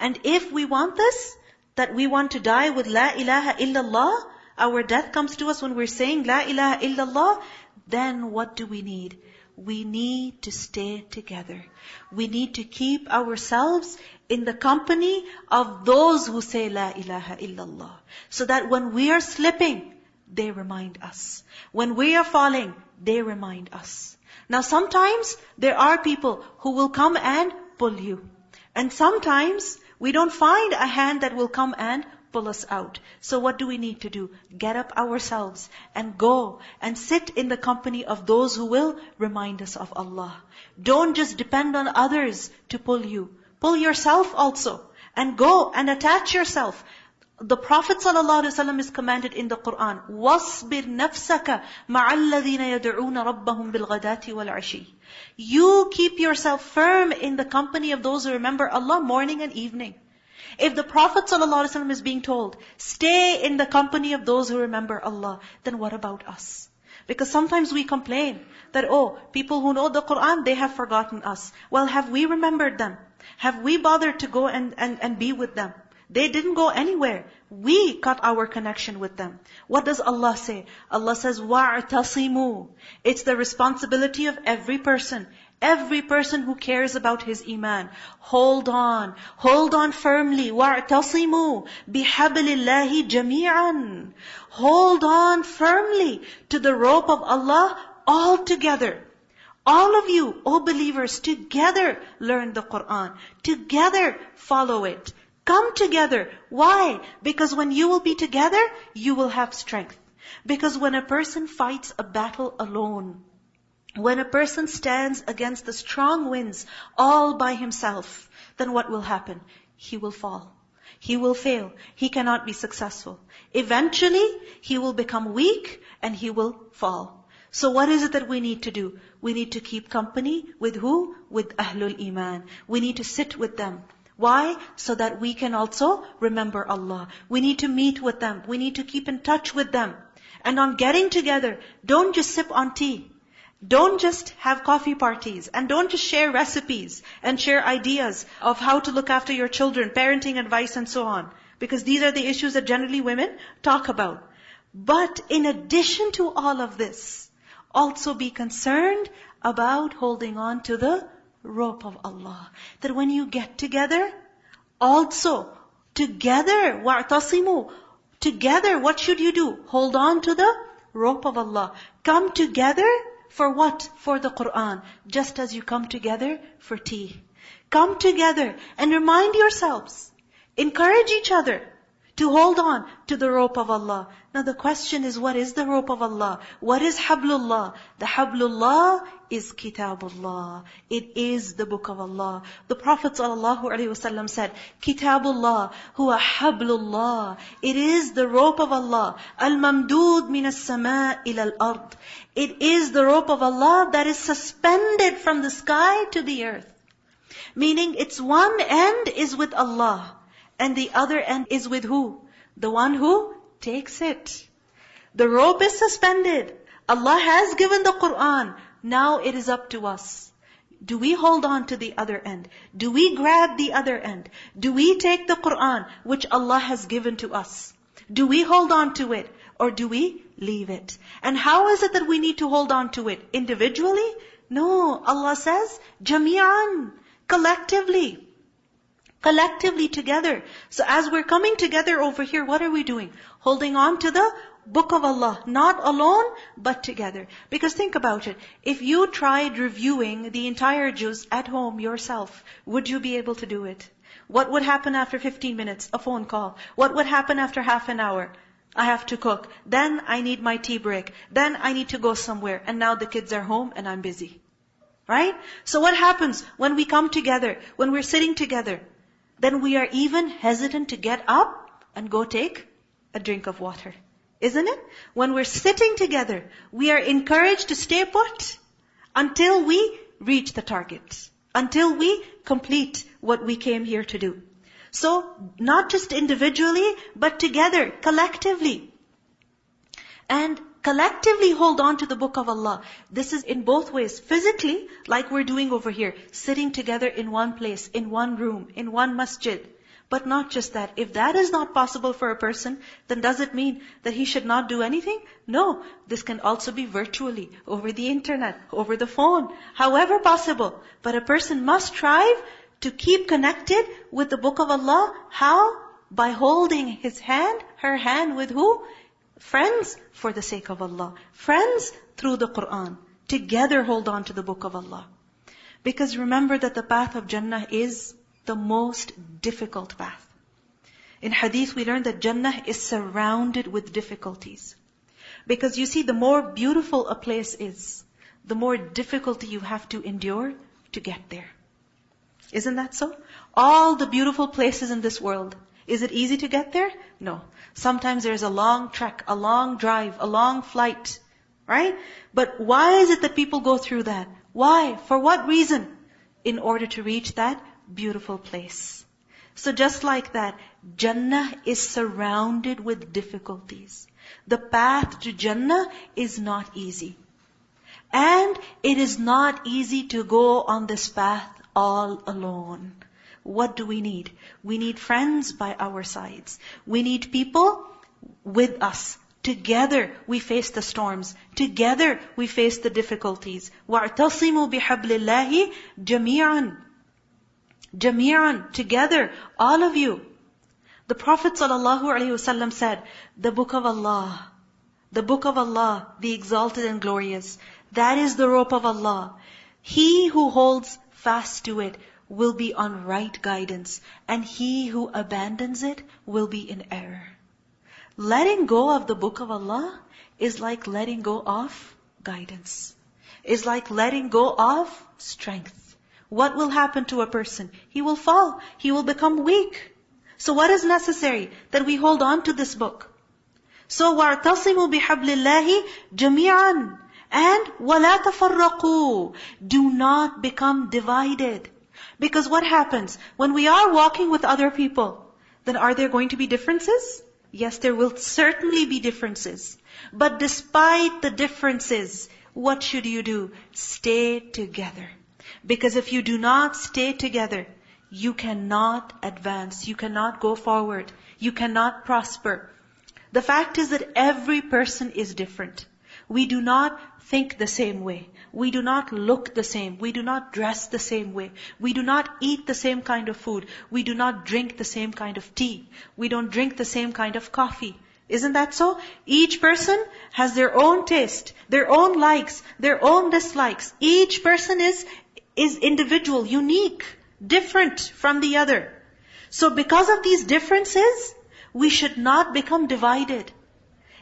And if we want this, that we want to die with La ilaha illallah, our death comes to us when we're saying La ilaha illallah, then what do we need? We need to stay together. We need to keep ourselves in the company of those who say La ilaha illallah. So that when we are slipping, they remind us. When we are falling, they remind us. Now sometimes there are people who will come and pull you. And sometimes we don't find a hand that will come and pull us out. So what do we need to do? Get up ourselves and go and sit in the company of those who will remind us of Allah. Don't just depend on others to pull you. Pull yourself also and go and attach yourself. The Prophet ﷺ is commanded in the Quran, وَاصْبِرْ نَفْسَكَ مَعَ الَّذِينَ يَدْعُونَ رَبَّهُمْ بِالْغَدَاةِ وَالْعَشِيِّ. You keep yourself firm in the company of those who remember Allah morning and evening. If the Prophet ﷺ is being told, stay in the company of those who remember Allah, then what about us? Because sometimes we complain that, people who know the Quran, they have forgotten us. Well, have we remembered them? Have we bothered to go and be with them? They didn't go anywhere. We cut our connection with them. What does Allah say? Allah says, وَاعْتَصِمُوا. It's the responsibility of every person. Every person who cares about his iman. Hold on. Hold on firmly. وَاعْتَصِمُوا بِحَبْلِ اللَّهِ جَمِيعًا. Hold on firmly to the rope of Allah all together. All of you, O believers, together learn the Quran. Together follow it. Come together. Why? Because when you will be together, you will have strength. Because when a person fights a battle alone, when a person stands against the strong winds all by himself, then what will happen? He will fall. He will fail. He cannot be successful. Eventually, he will become weak and he will fall. So what is it that we need to do? We need to keep company with who? With Ahlul Iman. We need to sit with them. Why? So that we can also remember Allah. We need to meet with them. We need to keep in touch with them. And on getting together, don't just sip on tea. Don't just have coffee parties. And don't just share recipes and share ideas of how to look after your children, parenting advice and so on. Because these are the issues that generally women talk about. But in addition to all of this, also be concerned about holding on to the rope of Allah. That when you get together, also together, وَاعْتَصِمُوا. Together, what should you do? Hold on to the rope of Allah. Come together for what? For the Quran. Just as you come together for tea. Come together and remind yourselves. Encourage each other to hold on to the rope of Allah. Now the question is, what is the rope of Allah? What is Hablullah? The Hablullah is Kitabullah. It is the book of Allah. The Prophet ﷺ said, Kitabullah huwa Hablullah. It is the rope of Allah. Al-mamdud min as-sama' ila al-ard. It is the rope of Allah that is suspended from the sky to the earth. Meaning its one end is with Allah. And the other end is with who? The one who takes it. The rope is suspended. Allah has given the Quran. Now it is up to us. Do we hold on to the other end? Do we grab the other end? Do we take the Quran which Allah has given to us? Do we hold on to it? Or do we leave it? And how is it that we need to hold on to it? Individually? No. Allah says, Jami'an. Collectively. Collectively together. So as we're coming together over here, what are we doing? Holding on to the book of Allah. Not alone, but together. Because think about it. If you tried reviewing the entire juz at home yourself, would you be able to do it? What would happen after 15 minutes? A phone call. What would happen after half an hour? I have to cook. Then I need my tea break. Then I need to go somewhere. And now the kids are home and I'm busy. Right? So what happens when we come together, when we're sitting together? Then we are even hesitant to get up and go take a drink of water. Isn't it? When we're sitting together, we are encouraged to stay put until we reach the target. Until we complete what we came here to do. So, not just individually, but together, collectively. And collectively hold on to the book of Allah. This is in both ways. Physically, like we're doing over here, sitting together in one place, in one room, in one masjid. But not just that. If that is not possible for a person, then does it mean that he should not do anything? No. This can also be virtually, over the internet, over the phone, however possible. But a person must strive to keep connected with the Book of Allah. How? By holding his hand, her hand with who? Friends for the sake of Allah. Friends through the Qur'an. Together hold on to the Book of Allah. Because remember that the path of Jannah is the most difficult path. In hadith we learn that Jannah is surrounded with difficulties. Because you see, the more beautiful a place is, the more difficulty you have to endure to get there. Isn't that so? All the beautiful places in this world, is it easy to get there? No. Sometimes there's a long trek, a long drive, a long flight. Right? But why is it that people go through that? Why? For what reason? In order to reach that beautiful place. So just like that, Jannah is surrounded with difficulties. The path to Jannah is not easy. And it is not easy to go on this path all alone. What do we need? We need friends by our sides. We need people with us. Together we face the storms. Together we face the difficulties. وَاعْتَصِمُوا بِحَبْلِ اللَّهِ جَمِيعًا. Jami'an, together, all of you. The Prophet ﷺ said, the Book of Allah, the exalted and glorious, that is the rope of Allah. He who holds fast to it will be on right guidance, and he who abandons it will be in error. Letting go of the Book of Allah is like letting go of guidance. Is like letting go of strength. What will happen to a person? He will fall. He will become weak. So what is necessary? That we hold on to this book. So وَاعْتَصِمُوا بِحَبْلِ اللَّهِ جَمِيعًا. And وَلَا تَفَرَّقُوا. Do not become divided. Because what happens? When we are walking with other people, then are there going to be differences? Yes, there will certainly be differences. But despite the differences, what should you do? Stay together. Because if you do not stay together, you cannot advance, you cannot go forward, you cannot prosper. The fact is that every person is different. We do not think the same way. We do not look the same. We do not dress the same way. We do not eat the same kind of food. We do not drink the same kind of tea. We don't drink the same kind of coffee. Isn't that so? Each person has their own taste, their own likes, their own dislikes. Each person is individual, unique, different from the other. So because of these differences, we should not become divided.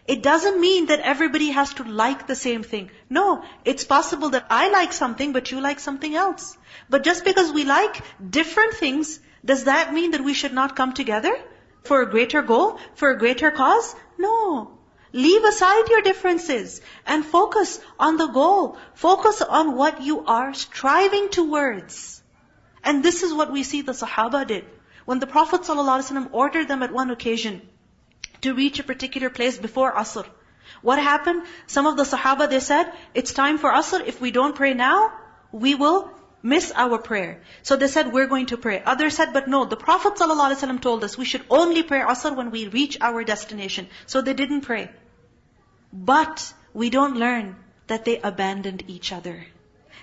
It doesn't mean that everybody has to like the same thing. No, it's possible that I like something, but you like something else. But just because we like different things, does that mean that we should not come together for a greater goal, for a greater cause? No. Leave aside your differences and focus on the goal. Focus on what you are striving towards. And this is what we see the Sahaba did. When the Prophet ﷺ ordered them at one occasion to reach a particular place before Asr, what happened? Some of the Sahaba, they said, it's time for Asr. If we don't pray now, we will miss our prayer. So they said, we're going to pray. Others said, but no, the Prophet ﷺ told us we should only pray Asr when we reach our destination. So they didn't pray. But we don't learn that they abandoned each other.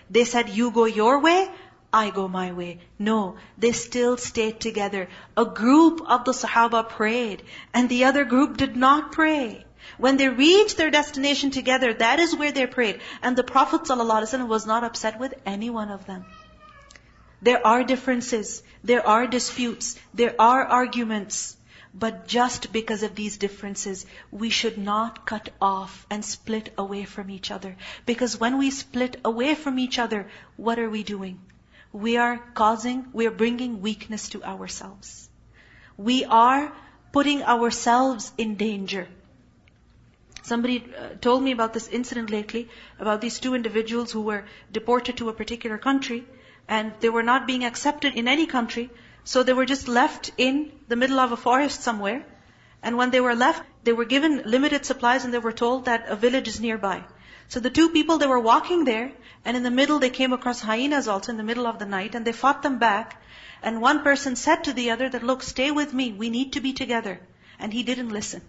They said, you go your way, I go my way. No, they still stayed together. A group of the Sahaba prayed, and the other group did not pray. When they reached their destination together, that is where they prayed. And the Prophet ﷺ was not upset with any one of them. There are differences, there are disputes, there are arguments. But just because of these differences, we should not cut off and split away from each other. Because when we split away from each other, what are we doing? We are bringing weakness to ourselves. We are putting ourselves in danger. Somebody told me about this incident lately, about these two individuals who were deported to a particular country, and they were not being accepted in any country, so they were just left in the middle of a forest somewhere. And when they were left, they were given limited supplies and they were told that a village is nearby. So the two people, they were walking there, and in the middle they came across hyenas also in the middle of the night, and they fought them back. And one person said to the other that, look, stay with me, we need to be together. And he didn't listen.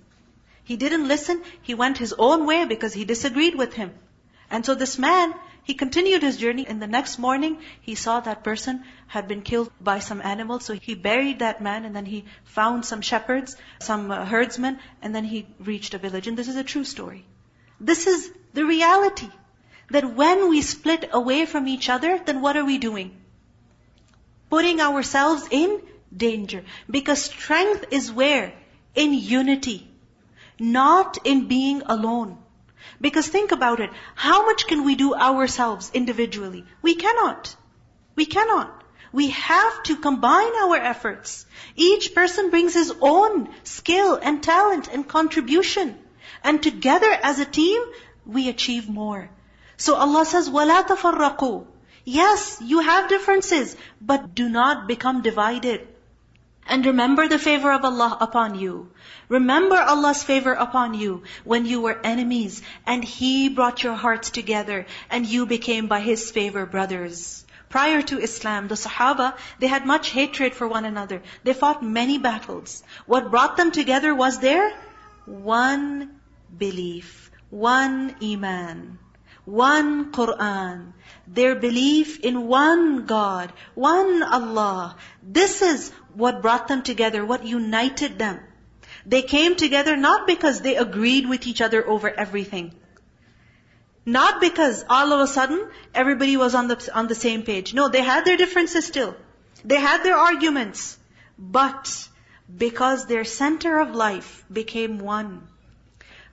He didn't listen, he went his own way because he disagreed with him. And so this man, he continued his journey. In the next morning, he saw that person had been killed by some animal. So he buried that man, and then he found some shepherds, some herdsmen, and then he reached a village. And this is a true story. This is the reality. That when we split away from each other, then what are we doing? Putting ourselves in danger. Because strength is where? In unity. Not in being alone. Because think about it. How much can we do ourselves individually? We cannot. We cannot. We have to combine our efforts. Each person brings his own skill and talent and contribution. And together as a team, we achieve more. So Allah says, وَلَا تَفَرَّقُوا. Yes, you have differences, but do not become divided. And remember the favor of Allah upon you. Remember Allah's favor upon you when you were enemies and He brought your hearts together and you became by His favor brothers. Prior to Islam, the Sahaba, they had much hatred for one another. They fought many battles. What brought them together was their one belief, one Iman, one Qur'an, their belief in one God, one Allah. This is what brought them together, what united them. They came together not because they agreed with each other over everything. Not because all of a sudden everybody was on the same page. No, they had their differences still. They had their arguments. But because their center of life became one,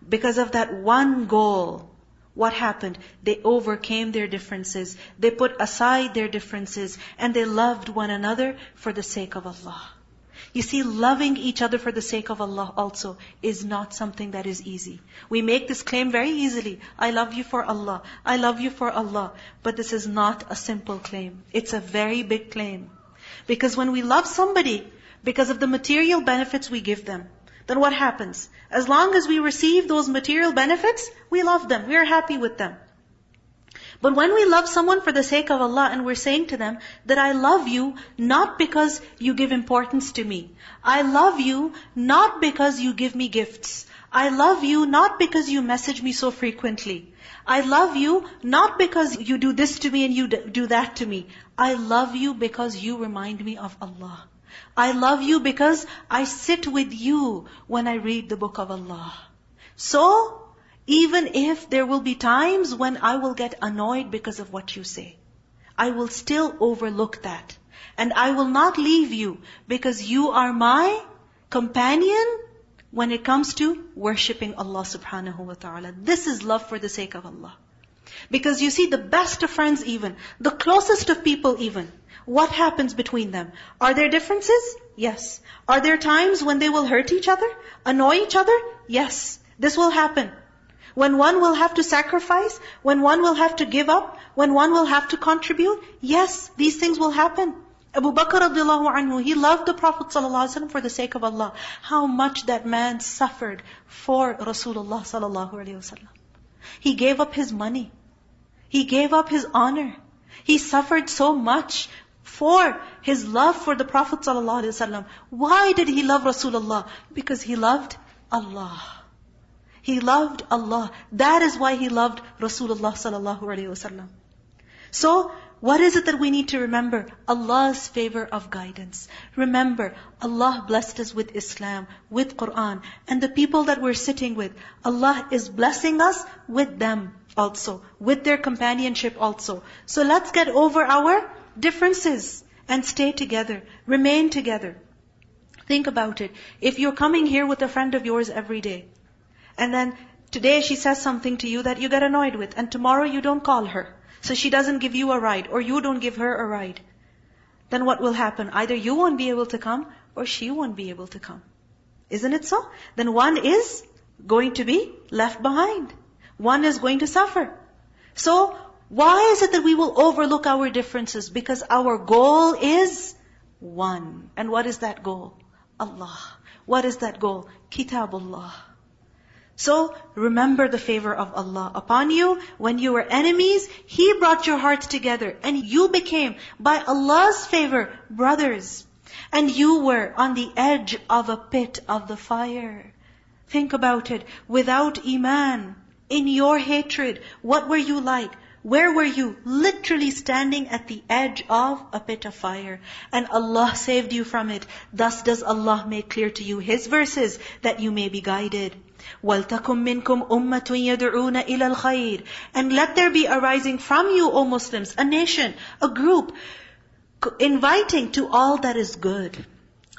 because of that one goal, what happened? They overcame their differences. They put aside their differences and they loved one another for the sake of Allah. You see, loving each other for the sake of Allah also is not something that is easy. We make this claim very easily. I love you for Allah. I love you for Allah. But this is not a simple claim. It's a very big claim. Because when we love somebody, because of the material benefits we give them, then what happens? As long as we receive those material benefits, we love them. We are happy with them. But when we love someone for the sake of Allah and we're saying to them that I love you not because you give importance to me. I love you not because you give me gifts. I love you not because you message me so frequently. I love you not because you do this to me and you do that to me. I love you because you remind me of Allah. I love you because I sit with you when I read the book of Allah. So, even if there will be times when I will get annoyed because of what you say, I will still overlook that. And I will not leave you because you are my companion when it comes to worshipping Allah subhanahu wa ta'ala. This is love for the sake of Allah. Because you see, the best of friends even, the closest of people even, what happens between them? Are there differences? Yes. Are there times when they will hurt each other? Annoy each other? Yes. This will happen. When one will have to sacrifice, when one will have to give up, when one will have to contribute, yes, these things will happen. Abu Bakr radiallahu anhu, he loved the Prophet ﷺ for the sake of Allah. How much that man suffered for Rasulullah ﷺ. He gave up his money. He gave up his honor. He suffered so much for his love for the Prophet ﷺ. Why did he love Rasulullah? Because he loved Allah. He loved Allah. That is why he loved Rasulullah ﷺ. So, what is it that we need to remember? Allah's favor of guidance. Remember, Allah blessed us with Islam, with Qur'an, and the people that we're sitting with, Allah is blessing us with them also, with their companionship also. So let's get over our differences and stay together, remain together. Think about it. If you're coming here with a friend of yours every day, and then today she says something to you that you get annoyed with, and tomorrow you don't call her, so she doesn't give you a ride, or you don't give her a ride, then what will happen? Either you won't be able to come, or she won't be able to come. Isn't it so? Then one is going to be left behind. One is going to suffer. So, why is it that we will overlook our differences? Because our goal is one. And what is that goal? Allah. What is that goal? Kitabullah. So remember the favor of Allah upon you. When you were enemies, He brought your hearts together and you became, by Allah's favor, brothers. And you were on the edge of a pit of the fire. Think about it. Without Iman, in your hatred, what were you like? Where were you? Literally standing at the edge of a pit of fire. And Allah saved you from it. Thus does Allah make clear to you His verses that you may be guided. وَلْتَكُمْ مِنْكُمْ أُمَّةٌ يَدْعُونَ إِلَى الْخَيْرِ. And let there be arising from you, O Muslims, a nation, a group, inviting to all that is good.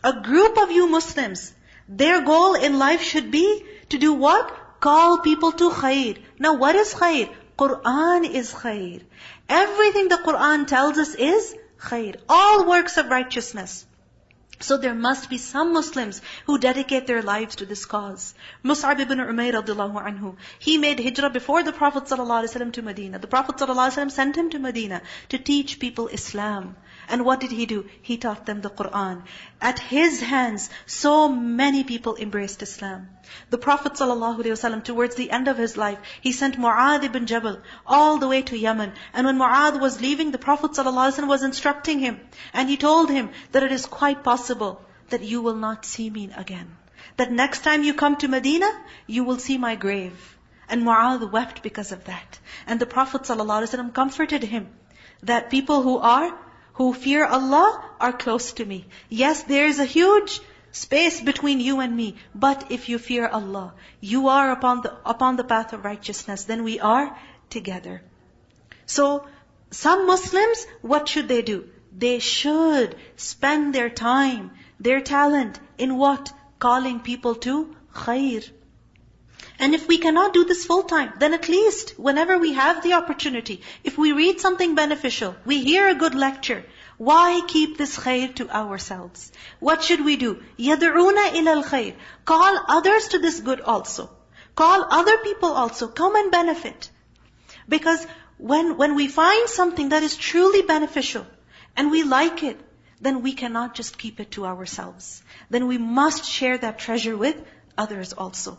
A group of you Muslims, their goal in life should be to do what? Call people to khair. Now what is khair? Quran is khair. Everything the Quran tells us is khair. All works of righteousness. So there must be some Muslims who dedicate their lives to this cause. Mus'ab ibn Umayr radiallahu anhu, he made hijrah before the Prophet ﷺ to Medina. The Prophet ﷺ sent him to Medina to teach people Islam. And what did he do? He taught them the Quran. At his hands, so many people embraced Islam. The Prophet ﷺ, towards the end of his life, he sent Mu'adh ibn Jabal all the way to Yemen. And when Mu'adh was leaving, the Prophet ﷺ was instructing him. And he told him that it is quite possible that you will not see me again. That next time you come to Medina, you will see my grave. And Mu'adh wept because of that. And the Prophet ﷺ comforted him that people who fear Allah are close to me. Yes, there is a huge space between you and me. But if you fear Allah, you are upon the path of righteousness, then we are together. So, some Muslims, what should they do? They should spend their time, their talent, in what? Calling people to khair. And if we cannot do this full time, then at least whenever we have the opportunity, if we read something beneficial, we hear a good lecture, why keep this khair to ourselves? What should we do? يَدْعُونَ إِلَى الْخَيْرِ. Call others to this good also. Call other people also. Come and benefit. Because when we find something that is truly beneficial, and we like it, then we cannot just keep it to ourselves. Then we must share that treasure with others also.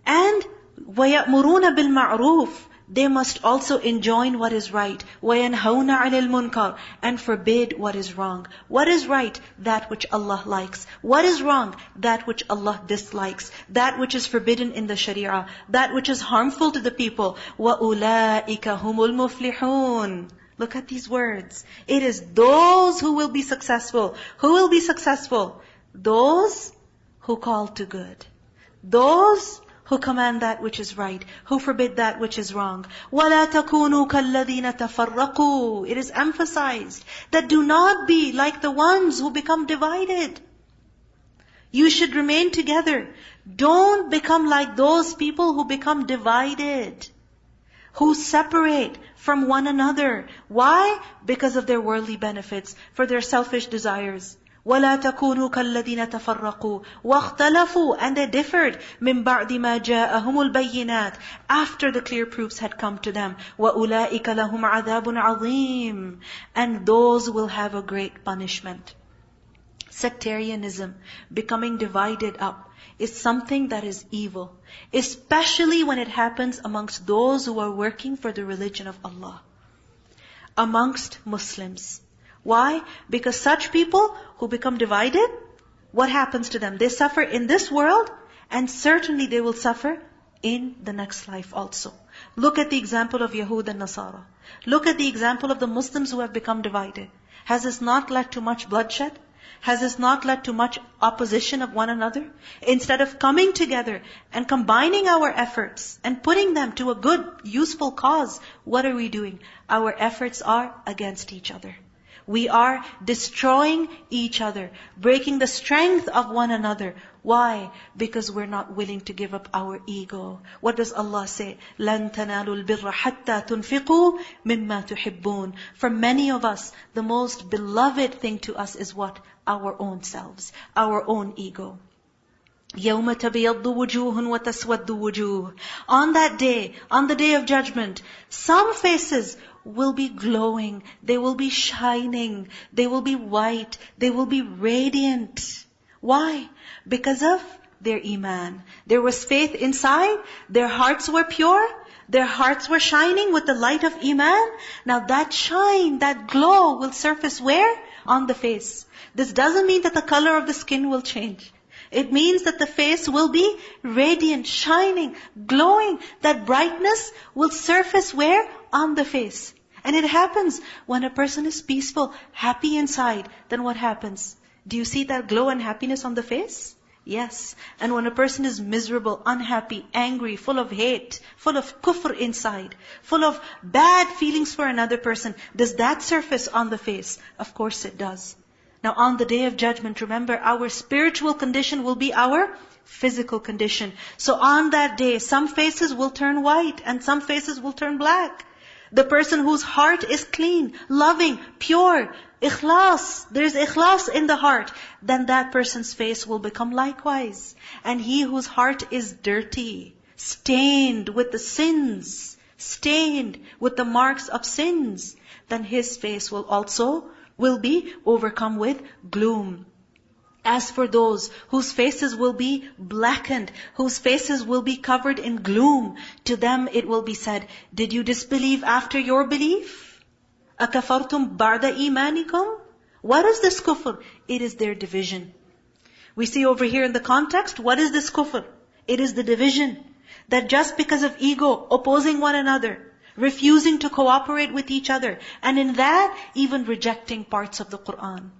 And وَيَأْمُرُونَ بِالْمَعْرُوفِ. They must also enjoin what is right. وَيَنْهَوْنَ عَلَى الْمُنْكَرِ. And forbid what is wrong. What is right? That which Allah likes. What is wrong? That which Allah dislikes. That which is forbidden in the Sharia. That which is harmful to the people. وَأُولَٰئِكَ هُمُ الْمُفْلِحُونَ. Look at these words. It is those who will be successful. Who will be successful? Those who call to good. Those who command that which is right, who forbid that which is wrong. وَلَا تَكُونُوا كَالَّذِينَ تَفَرَّقُوا. It is emphasized that do not be like the ones who become divided. You should remain together. Don't become like those people who become divided, who separate from one another. Why? Because of their worldly benefits, for their selfish desires. وَلَا تَكُونُوا كَالَّذِينَ تَفَرَّقُوا وَاخْتَلَفُوا. And they differed مِنْ بَعْدِ مَا جَاءَهُمُ الْبَيِّنَاتِ. After the clear proofs had come to them. وَأُولَٰئِكَ لَهُمْ عَذَابٌ عَظِيمٌ. And those will have a great punishment. Sectarianism, becoming divided up, is something that is evil. Especially when it happens amongst those who are working for the religion of Allah. Amongst Muslims. Why? Because such people who become divided, what happens to them? They suffer in this world, and certainly they will suffer in the next life also. Look at the example of Yahud and Nasara. Look at the example of the Muslims who have become divided. Has this not led to much bloodshed? Has this not led to much opposition of one another? Instead of coming together and combining our efforts and putting them to a good, useful cause, what are we doing? Our efforts are against each other. We are destroying each other, breaking the strength of one another. Why? Because we're not willing to give up our ego. What does Allah say? لَن تَنَالُوا الْبِرَّ حَتَّى تُنْفِقُوا مِمَّا تُحِبُّونَ. For many of us, the most beloved thing to us is what? Our own selves, our own ego. يَوْمَ تَبْيَضُّ وُجُوهٌ وَتَسْوَدُّ وُجُوهٌ. On that day, on the day of judgment, some faces will be glowing, they will be shining, they will be white, they will be radiant. Why? Because of Their iman. There was faith inside. Their hearts were pure. Their hearts were shining with the light of iman. Now that shine, that glow will surface where? On the face. This doesn't mean that the color of the skin will change. It means that the face will be radiant, shining, glowing. That brightness will surface where? On the face. And it happens when a person is peaceful, happy inside. Then what happens? Do you see that glow and happiness on the face? Yes. And when a person is miserable, unhappy, angry, full of hate, full of kufr inside, full of bad feelings for another person, does that surface on the face? Of course it does. Now on the Day of Judgment, remember, our spiritual condition will be our physical condition. So on that day, some faces will turn white and some faces will turn black. The person whose heart is clean, loving, pure, ikhlas, there's ikhlas in the heart, then that person's face will become likewise. And he whose heart is dirty, stained with the sins, stained with the marks of sins, then his face will be overcome with gloom. As for those whose faces will be blackened, whose faces will be covered in gloom, to them it will be said, did you disbelieve after your belief? أَكَفَرْتُمْ بَعْدَ إِيمَانِكُمْ? What is this kufr? It is their division. We see over here in the context, what is this kufr? It is the division. That just because of ego, opposing one another, refusing to cooperate with each other, and in that, even rejecting parts of the Qur'an.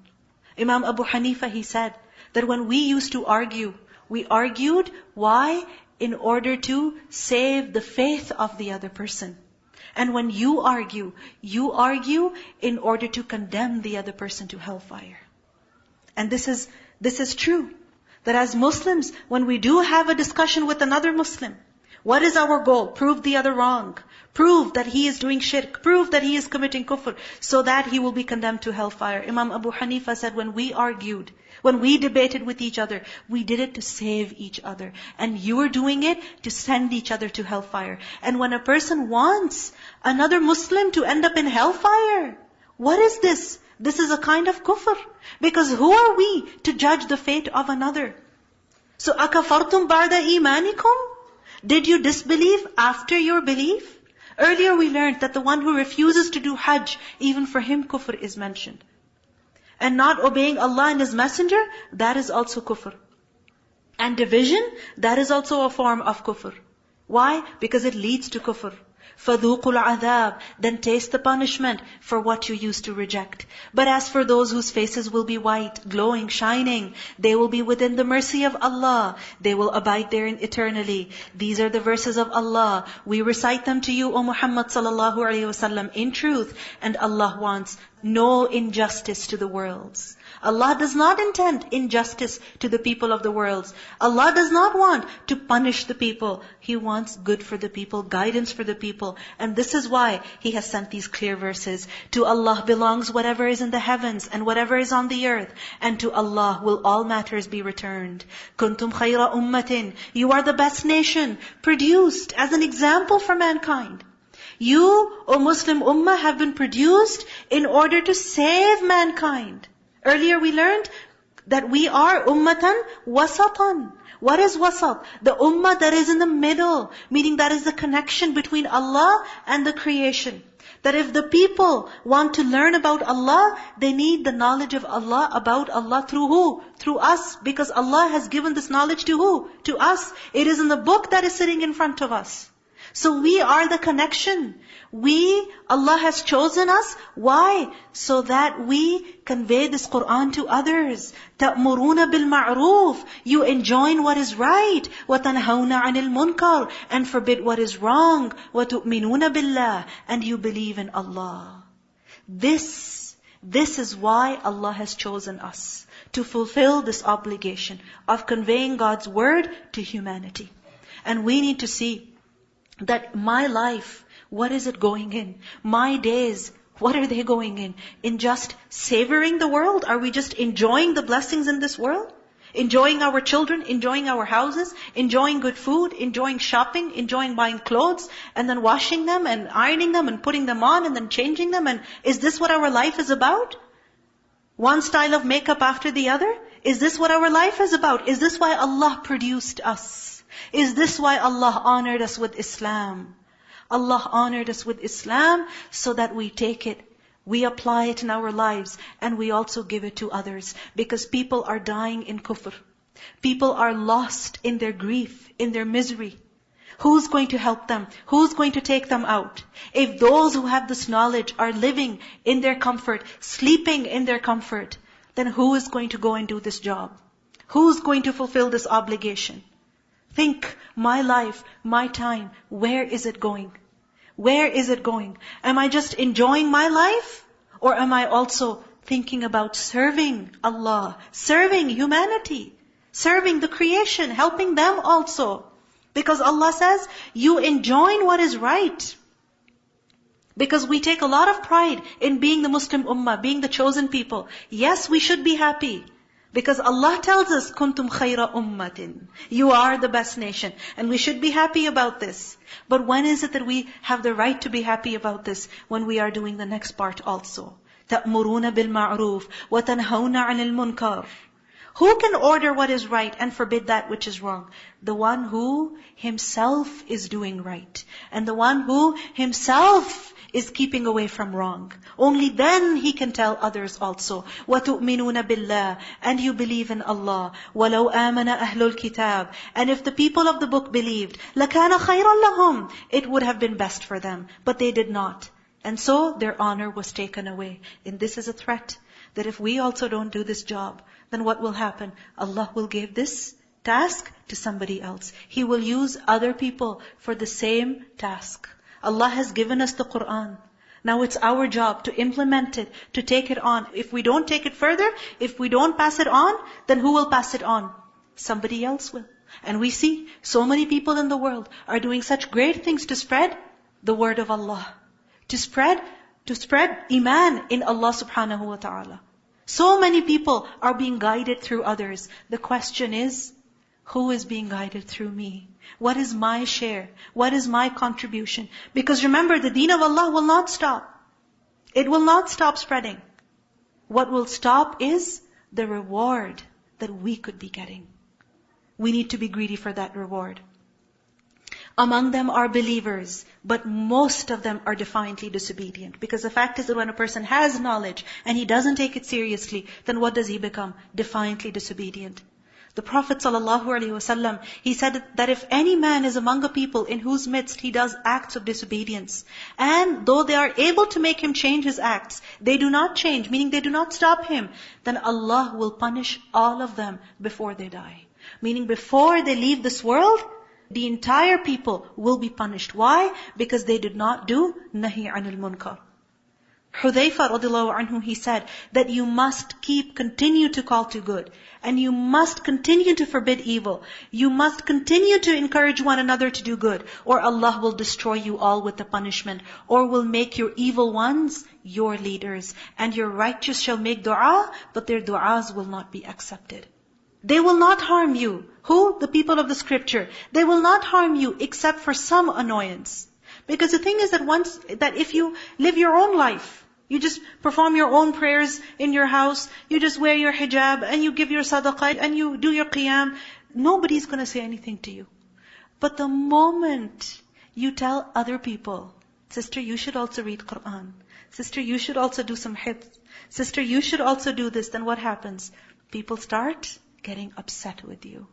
Imam Abu Hanifa, he said that when we used to argue, we argued, why? In order to save the faith of the other person. And when you argue in order to condemn the other person to hellfire. And this is true. That as Muslims, when we do have a discussion with another Muslim, what is our goal? Prove the other wrong. Prove that he is doing shirk. Prove that he is committing kufr. So that he will be condemned to hellfire. Imam Abu Hanifa said when we argued, when we debated with each other, we did it to save each other. And you are doing it to send each other to hellfire. And when a person wants another Muslim to end up in hellfire, what is this? This is a kind of kufr. Because who are we to judge the fate of another? So, أَكَفَرْتُمْ بَعْدَ إِيمَانِكُمْ? Did you disbelieve after your belief? Earlier we learned that the one who refuses to do hajj, even for him kufr is mentioned. And not obeying Allah and His Messenger, that is also kufr. And division, that is also a form of kufr. Why? Because it leads to kufr. فَذُوقُوا الْعَذَابِ, then taste the punishment for what you used to reject. But as for those whose faces will be white, glowing, shining, they will be within the mercy of Allah. They will abide therein eternally. These are the verses of Allah. We recite them to you, O Muhammad sallallahu alaihi wasallam, in truth. And Allah wants no injustice to the worlds. Allah does not intend injustice to the people of the worlds. Allah does not want to punish the people. He wants good for the people, guidance for the people. And this is why He has sent these clear verses. To Allah belongs whatever is in the heavens and whatever is on the earth. And to Allah will all matters be returned. Kuntum khayra ummatin. You are the best nation, produced as an example for mankind. You, O Muslim Ummah, have been produced in order to save mankind. Earlier we learned that we are ummatan wasatan. What is wasat? The ummah that is in the middle, meaning that is the connection between Allah and the creation. That if the people want to learn about Allah, they need the knowledge of Allah, about Allah through who? Through us. Because Allah has given this knowledge to who? To us. It is in the book that is sitting in front of us. So we are the connection. Allah has chosen us. Why? So that we convey this Qur'an to others. تَأْمُرُونَ بِالْمَعْرُوفِ. You enjoin what is right. وَتَنْهَوْنَ عَنِ الْمُنْكَرِ. And forbid what is wrong. وَتُؤْمِنُونَ بِاللَّهِ. And you believe in Allah. This is why Allah has chosen us. To fulfill this obligation of conveying God's word to humanity. And we need to see that my life, what is it going in? My days, what are they going in? In just savoring the world? Are we just enjoying the blessings in this world? Enjoying our children, enjoying our houses, enjoying good food, enjoying shopping, enjoying buying clothes, and then washing them and ironing them and putting them on and then changing them? And is this what our life is about? One style of makeup after the other? Is this what our life is about? Is this why Allah produced us? Is this why Allah honored us with Islam? Allah honored us with Islam so that we take it, we apply it in our lives, and we also give it to others. Because people are dying in kufr. People are lost in their grief, in their misery. Who's going to help them? Who's going to take them out? If those who have this knowledge are living in their comfort, sleeping in their comfort, then who is going to go and do this job? Who's going to fulfill this obligation? Think, my life, my time, where is it going? Where is it going? Am I just enjoying my life? Or am I also thinking about serving Allah, serving humanity, serving the creation, helping them also? Because Allah says, you enjoin what is right. Because we take a lot of pride in being the Muslim ummah, being the chosen people. Yes, we should be happy. Because Allah tells us, kuntum khayra ummatin. You are the best nation. And we should be happy about this. But when is it that we have the right to be happy about this? When we are doing the next part also. تَأْمُرُونَ بِالْمَعْرُوفِ وَتَنْهَوْنَ عَنِ الْمُنْكَرِ. Who can order what is right and forbid that which is wrong? The one who himself is doing right. And the one who himself is keeping away from wrong. Only then he can tell others also. وَتُؤْمِنُونَ بِاللَّهِ. And you believe in Allah. وَلَوْ آمَنَ أَهْلُ الْكِتَابِ. And if the people of the book believed, لَكَانَ خَيْرًا لَهُمْ. It would have been best for them. But they did not. And so their honor was taken away. And this is a threat. That if we also don't do this job, then what will happen? Allah will give this task to somebody else. He will use other people for the same task. Allah has given us the Qur'an. Now it's our job to implement it, to take it on. If we don't take it further, if we don't pass it on, then who will pass it on? Somebody else will. And we see so many people in the world are doing such great things to spread the word of Allah. To spread iman in Allah subhanahu wa ta'ala. So many people are being guided through others. The question is, who is being guided through me? What is my share? What is my contribution? Because remember, the deen of Allah will not stop. It will not stop spreading. What will stop is the reward that we could be getting. We need to be greedy for that reward. Among them are believers, but most of them are defiantly disobedient. Because the fact is that when a person has knowledge and he doesn't take it seriously, then what does he become? Defiantly disobedient. The Prophet ﷺ, he said that if any man is among a people in whose midst he does acts of disobedience, and though they are able to make him change his acts, they do not change, meaning they do not stop him, then Allah will punish all of them before they die. Meaning before they leave this world, the entire people will be punished. Why? Because they did not do nahi anil munkar. Hudhayfa radiallahu anhu, he said that you must continue to call to good. And you must continue to forbid evil. You must continue to encourage one another to do good. Or Allah will destroy you all with the punishment. Or will make your evil ones your leaders. And your righteous shall make dua, but their du'as will not be accepted. They will not harm you. Who? The people of the scripture. They will not harm you except for some annoyance. Because the thing is that if you live your own life, you just perform your own prayers in your house, you just wear your hijab, and you give your sadaqah, and you do your qiyam, nobody's going to say anything to you. But the moment you tell other people, sister, you should also read Qur'an. Sister, you should also do some hifz. Sister, you should also do this. Then what happens? People start getting upset with you.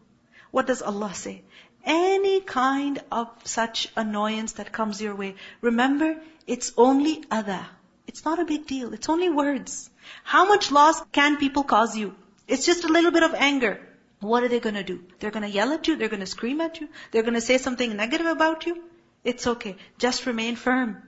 What does Allah say? Any kind of such annoyance that comes your way, remember, it's only adha. It's not a big deal. It's only words. How much loss can people cause you? It's just a little bit of anger. What are they going to do? They're going to yell at you. They're going to scream at you. They're going to say something negative about you. It's okay. Just remain firm.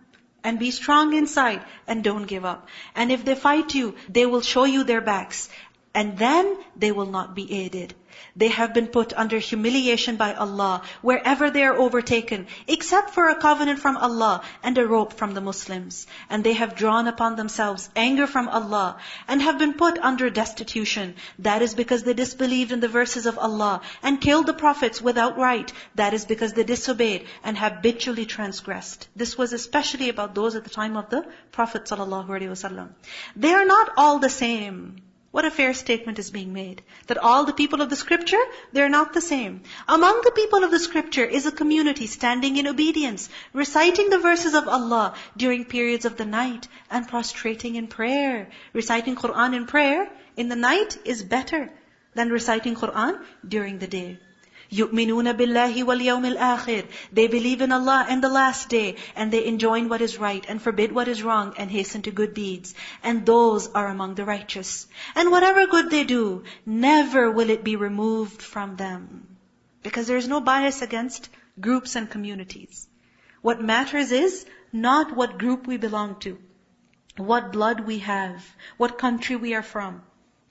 And be strong inside. And don't give up. And if they fight you, they will show you their backs. And then they will not be aided. They have been put under humiliation by Allah wherever they are overtaken, except for a covenant from Allah and a rope from the Muslims. And they have drawn upon themselves anger from Allah and have been put under destitution. That is because they disbelieved in the verses of Allah and killed the prophets without right. That is because they disobeyed and habitually transgressed. This was especially about those at the time of the Prophet ﷺ. They are not all the same. What a fair statement is being made. That all the people of the scripture, they're not the same. Among the people of the scripture is a community standing in obedience, reciting the verses of Allah during periods of the night, and prostrating in prayer. Reciting Qur'an in prayer in the night is better than reciting Qur'an during the day. يُؤْمِنُونَ بِاللَّهِ وَالْيَوْمِ الْآخِرِ. They believe in Allah and the last day, and they enjoin what is right and forbid what is wrong and hasten to good deeds. And those are among the righteous. And whatever good they do, never will it be removed from them. Because there is no bias against groups and communities. What matters is not what group we belong to, what blood we have, what country we are from.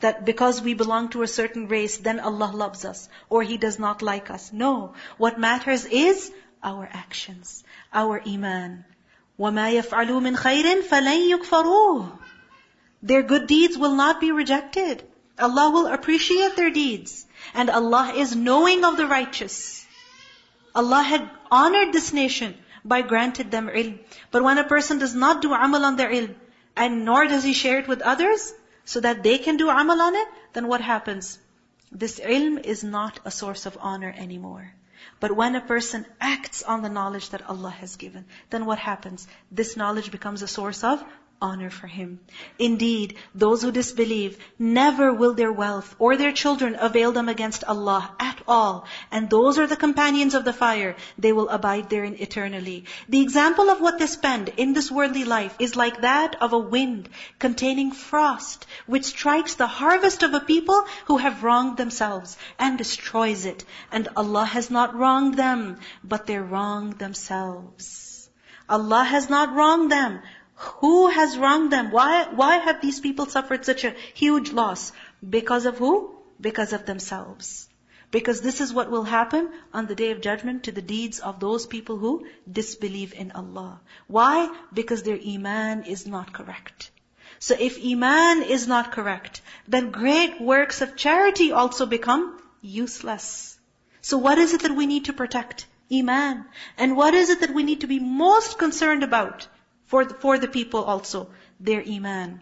That because we belong to a certain race, then Allah loves us, or He does not like us. No. What matters is our actions, our iman. وَمَا يَفْعَلُوا مِنْ خَيْرٍ فَلَنْ يُكْفَرُوهُ. Their good deeds will not be rejected. Allah will appreciate their deeds. And Allah is knowing of the righteous. Allah had honored this nation by granted them ilm. But when a person does not do amal on their ilm, and nor does he share it with others, so that they can do amal on it, then what happens? This ilm is not a source of honor anymore. But when a person acts on the knowledge that Allah has given, then what happens? This knowledge becomes a source of honor for him. Indeed, those who disbelieve, never will their wealth or their children avail them against Allah at all. And those are the companions of the fire. They will abide therein eternally. The example of what they spend in this worldly life is like that of a wind containing frost, which strikes the harvest of a people who have wronged themselves and destroys it. And Allah has not wronged them, but they wrong themselves. Allah has not wronged them. Who has wronged them? Why have these people suffered such a huge loss? Because of who? Because of themselves. Because this is what will happen on the Day of Judgment to the deeds of those people who disbelieve in Allah. Why? Because their iman is not correct. So if iman is not correct, then great works of charity also become useless. So what is it that we need to protect? Iman. And what is it that we need to be most concerned about? For the people also, their iman.